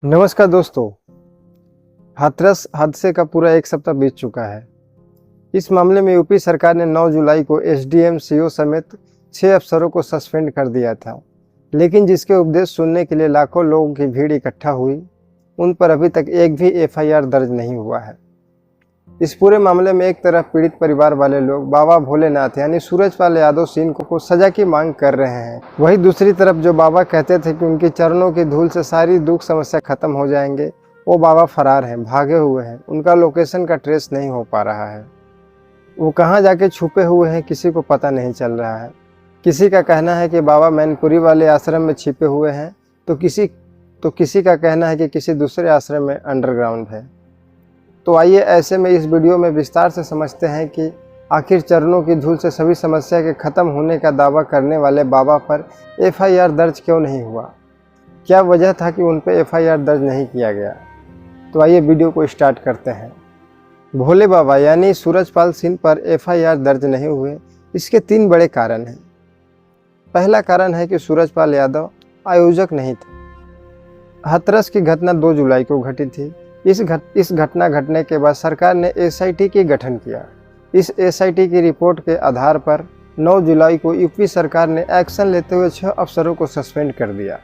नमस्कार दोस्तों। हाथरस हादसे का पूरा एक सप्ताह बीत चुका है। इस मामले में यूपी सरकार ने 9 जुलाई को एसडीएम, सीओ समेत 6 अफसरों को सस्पेंड कर दिया था, लेकिन जिसके उपदेश सुनने के लिए लाखों लोगों की भीड़ इकट्ठा हुई, उन पर अभी तक एक भी एफआईआर दर्ज नहीं हुआ है। इस पूरे मामले में एक तरफ पीड़ित परिवार वाले लोग बाबा भोलेनाथ यानी सूरजपाल यादव सिंह को सजा की मांग कर रहे हैं, वहीं दूसरी तरफ जो बाबा कहते थे कि उनके चरणों की धूल से सारी दुख समस्या खत्म हो जाएंगे, वो बाबा फरार हैं, भागे हुए हैं। उनका लोकेशन का ट्रेस नहीं हो पा रहा है। वो कहाँ जाके छुपे हुए हैं किसी को पता नहीं चल रहा है। किसी का कहना है कि बाबा मैनपुरी वाले आश्रम में छिपे हुए हैं, तो किसी का कहना है कि किसी दूसरे आश्रम में अंडरग्राउंड है। तो आइए ऐसे में इस वीडियो में विस्तार से समझते हैं कि आखिर चरणों की धूल से सभी समस्या के खत्म होने का दावा करने वाले बाबा पर एफआईआर दर्ज क्यों नहीं हुआ, क्या वजह था कि उन पर एफआईआर दर्ज नहीं किया गया। तो आइए वीडियो को स्टार्ट करते हैं। भोले बाबा यानी सूरजपाल सिंह पर एफआईआर दर्ज नहीं हुए, इसके 3 बड़े कारण हैं। पहला कारण है कि सूरजपाल यादव आयोजक नहीं थे। हाथरस की घटना 2 जुलाई को घटी थी। इस घटना घटने के बाद सरकार ने एसआईटी की गठन किया। इस एसआईटी की रिपोर्ट के आधार पर 9 जुलाई को यूपी सरकार ने एक्शन लेते हुए 6 अफसरों को सस्पेंड कर दिया,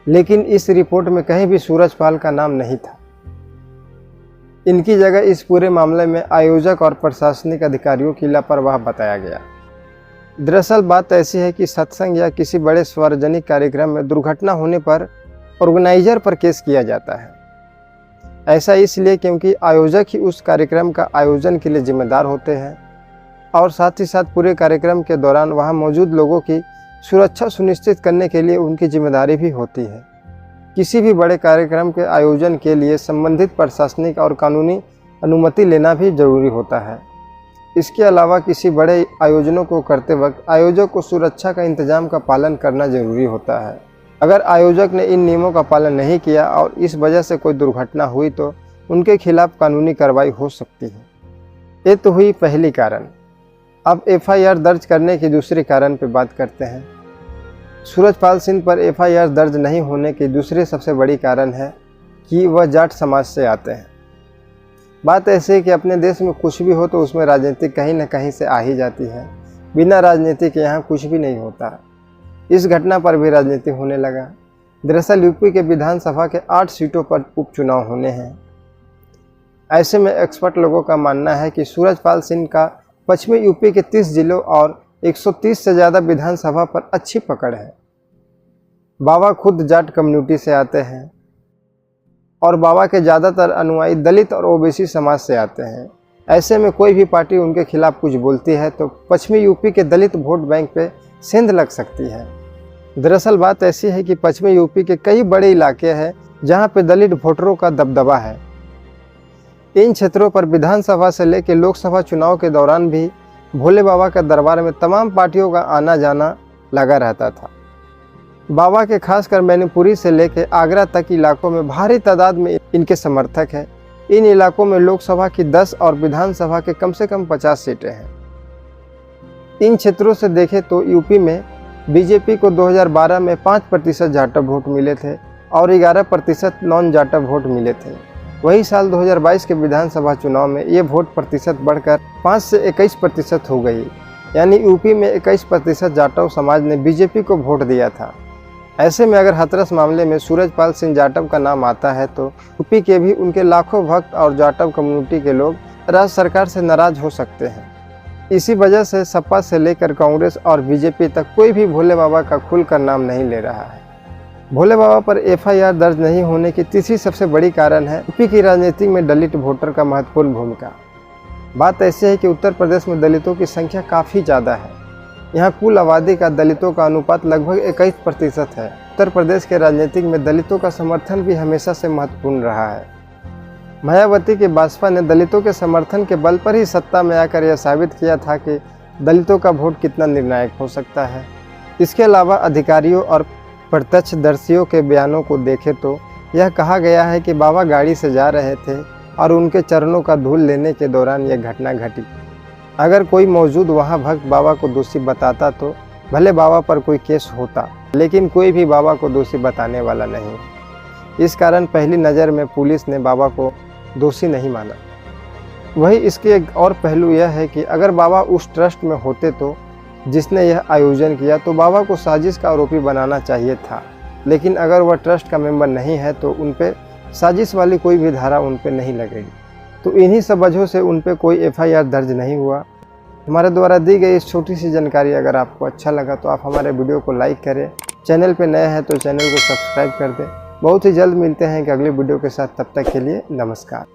लेकिन इस रिपोर्ट में कहीं भी सूरजपाल का नाम नहीं था। इनकी जगह इस पूरे मामले में आयोजक और प्रशासनिक अधिकारियों की लापरवाह बताया गया। दरअसल बात ऐसी है कि सत्संग या किसी बड़े सार्वजनिक कार्यक्रम में दुर्घटना होने पर ऑर्गेनाइजर पर केस किया जाता है। ऐसा इसलिए क्योंकि आयोजक ही उस कार्यक्रम का आयोजन के लिए जिम्मेदार होते हैं और साथ ही साथ पूरे कार्यक्रम के दौरान वहां मौजूद लोगों की सुरक्षा सुनिश्चित करने के लिए उनकी जिम्मेदारी भी होती है। किसी भी बड़े कार्यक्रम के आयोजन के लिए संबंधित प्रशासनिक और कानूनी अनुमति लेना भी जरूरी होता है। इसके अलावा किसी बड़े आयोजनों को करते वक्त आयोजक को सुरक्षा का इंतजाम का पालन करना जरूरी होता है। अगर आयोजक ने इन नियमों का पालन नहीं किया और इस वजह से कोई दुर्घटना हुई तो उनके खिलाफ कानूनी कार्रवाई हो सकती है। ये तो हुई पहली कारण। अब एफआईआर दर्ज करने की दूसरे कारण पर बात करते हैं। सूरजपाल सिंह पर एफआईआर दर्ज नहीं होने की दूसरी सबसे बड़ी कारण है कि वह जाट समाज से आते हैं। बात ऐसी है कि अपने देश में कुछ भी हो तो उसमें राजनीति कहीं न कहीं से आ ही जाती है। बिना राजनीति के यहाँ कुछ भी नहीं होता। इस घटना पर भी राजनीति होने लगा। दरअसल यूपी के विधानसभा के 8 सीटों पर उपचुनाव होने हैं। ऐसे में एक्सपर्ट लोगों का मानना है कि सूरजपाल सिंह का पश्चिमी यूपी के 30 जिलों और 130 से ज़्यादा विधानसभा पर अच्छी पकड़ है। बाबा खुद जाट कम्युनिटी से आते हैं और बाबा के ज़्यादातर अनुयायी दलित और ओबीसी समाज से आते हैं। ऐसे में कोई भी पार्टी उनके खिलाफ कुछ बोलती है तो पश्चिमी यूपी के दलित वोट बैंक पे सेंध लग सकती है। दरअसल बात ऐसी है कि पश्चिमी यूपी के कई बड़े इलाके हैं जहां पे दलित वोटरों का दबदबा है। इन क्षेत्रों पर विधानसभा से लेकर लोकसभा चुनाव के दौरान भी भोले बाबा के दरबार में तमाम पार्टियों का आना जाना लगा रहता था। बाबा के खासकर मैनपुरी से लेकर आगरा तक इलाकों में भारी तादाद में इनके समर्थक हैं। इन इलाकों में लोकसभा की 10 और विधानसभा के कम से कम 50 सीटें हैं। इन क्षेत्रों से देखें तो यूपी में बीजेपी को 2012 में 5% जाटव वोट मिले थे और 11% नॉन जाटव वोट मिले थे। वही साल 2022 के विधानसभा चुनाव में ये वोट प्रतिशत बढ़कर 5 से 21% हो गई। यानी यूपी में 21% जाटव समाज ने बीजेपी को वोट दिया था। ऐसे में अगर हाथरस मामले में सूरजपाल सिंह जाटव का नाम आता है तो यूपी के भी उनके लाखों भक्त और जाटव कम्युनिटी के लोग राज्य सरकार से नाराज हो सकते हैं। इसी वजह से सपा से लेकर कांग्रेस और बीजेपी तक कोई भी भोले बाबा का खुलकर नाम नहीं ले रहा है। भोले बाबा पर एफआईआर दर्ज नहीं होने की तीसरी सबसे बड़ी कारण है यूपी की राजनीति में दलित वोटर का महत्वपूर्ण भूमिका। बात ऐसी है कि उत्तर प्रदेश में दलितों की संख्या काफ़ी ज़्यादा है। यहाँ कुल आबादी का दलितों का अनुपात लगभग 21% है। उत्तर प्रदेश के राजनीतिक में दलितों का समर्थन भी हमेशा से महत्वपूर्ण रहा है। मायावती की भाजपा ने दलितों के समर्थन के बल पर ही सत्ता में आकर यह साबित किया था कि दलितों का वोट कितना निर्णायक हो सकता है। इसके अलावा अधिकारियों और प्रत्यक्षदर्शियों के बयानों को देखें तो यह कहा गया है कि बाबा गाड़ी से जा रहे थे और उनके चरणों का धूल लेने के दौरान यह घटना घटी। अगर कोई मौजूद वहां भक्त बाबा को दोषी बताता तो भले बाबा पर कोई केस होता, लेकिन कोई भी बाबा को दोषी बताने वाला नहीं। इस कारण पहली नज़र में पुलिस ने बाबा को दोषी नहीं माना। वही इसके एक और पहलू यह है कि अगर बाबा उस ट्रस्ट में होते तो जिसने यह आयोजन किया तो बाबा को साजिश का आरोपी बनाना चाहिए था, लेकिन अगर वह ट्रस्ट का मेंबर नहीं है तो उन पे साजिश वाली कोई भी धारा उन पे नहीं लगेगी। तो इन्हीं सब वजहों से उन पे कोई FIR दर्ज नहीं हुआ। हमारे द्वारा दी गई इस छोटी सी जानकारी अगर आपको अच्छा लगा तो आप हमारे वीडियो को लाइक करें, चैनल पे नए हैं तो चैनल को सब्सक्राइब कर दें। बहुत ही जल्द मिलते हैं एक अगले वीडियो के साथ, तब तक के लिए नमस्कार।